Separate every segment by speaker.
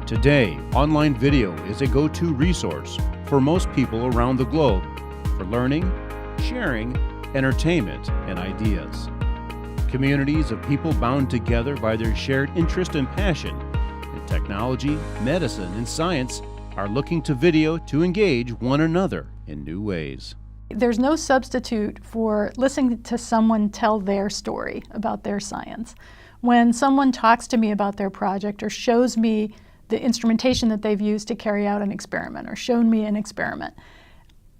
Speaker 1: Today, online video is a go-to resource for most people around the globe for learning, sharing, entertainment, and ideas. Communities of people bound together by their shared interest and passion in technology, medicine, and science are looking to video to engage one another in new ways.
Speaker 2: There's no substitute for listening to someone tell their story about their science. When someone talks to me about their project or shows me the instrumentation that they've used to carry out an experiment or shown me an experiment,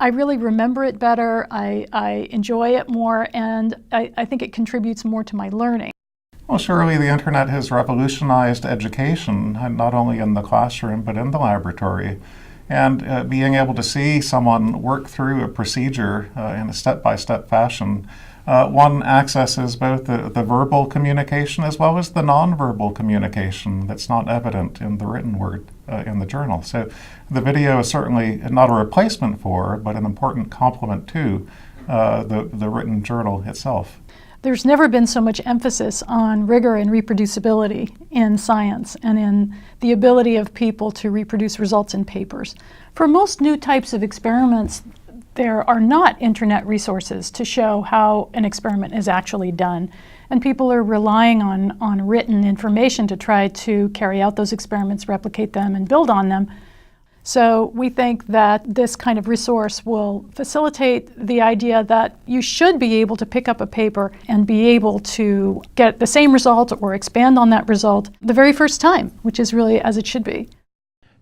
Speaker 2: I really remember it better, I enjoy it more, and I think it contributes more to my learning.
Speaker 3: Well, surely the internet has revolutionized education, not only in the classroom, but in the laboratory. And being able to see someone work through a procedure in a step-by-step fashion, one accesses both the verbal communication as well as the nonverbal communication that's not evident in the written word in the journal. So the video is certainly not a replacement for, but an important complement to the written journal itself.
Speaker 2: There's never been so much emphasis on rigor and reproducibility in science and in the ability of people to reproduce results in papers. For most new types of experiments, there are not internet resources to show how an experiment is actually done, and people are relying on written information to try to carry out those experiments, replicate them, and build on them. So we think that this kind of resource will facilitate the idea that you should be able to pick up a paper and be able to get the same result or expand on that result the very first time, which is really as it should be.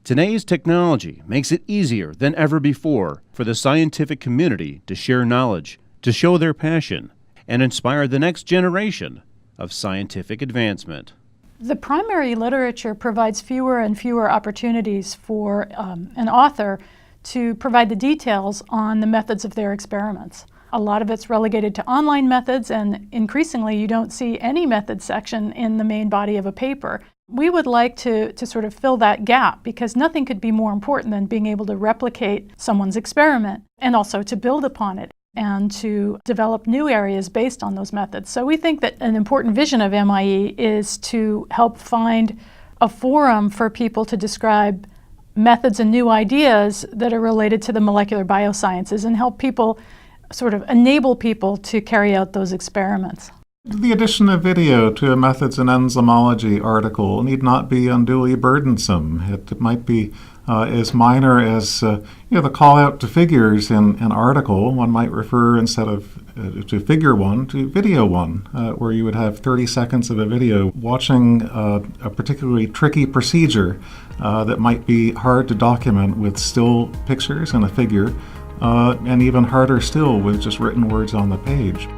Speaker 1: Today's technology makes it easier than ever before for the scientific community to share knowledge, to show their passion, and inspire the next generation of scientific advancement.
Speaker 2: The primary literature provides fewer and fewer opportunities for an author to provide the details on the methods of their experiments. A lot of it's relegated to online methods, and increasingly you don't see any method section in the main body of a paper. We would like to sort of fill that gap, because nothing could be more important than being able to replicate someone's experiment and also to build upon it and to develop new areas based on those methods. So we think that an important vision of MIE is to help find a forum for people to describe methods and new ideas that are related to the molecular biosciences and help people, sort of enable people to carry out those experiments.
Speaker 3: The addition of video to a Methods in Enzymology article need not be unduly burdensome. It might be as minor as the call out to figures in an article. One might refer, instead of to figure 1, to video 1, where you would have 30 seconds of a video watching a particularly tricky procedure that might be hard to document with still pictures and a figure, and even harder still with just written words on the page.